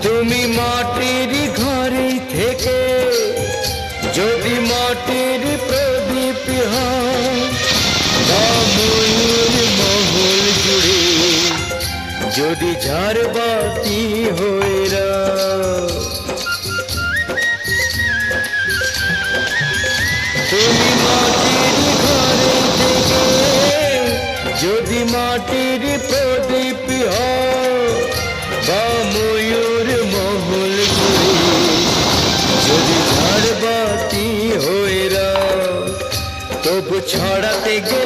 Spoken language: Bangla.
তুমি মাটির ঘরে থেকে যদি মাটির প্রদীপ হও, বা ময়ূর মহল জুড়ে যদি ঝাড়বাতি হয়ে রাও। তুমি মাটির ঘরে থেকে যদি মাটির প্রদীপ হও, বা ময়ূর মহল জুড়ে যদি ঝাড়বাতি হয়ে রাও, তবু ছড়াতে গেলে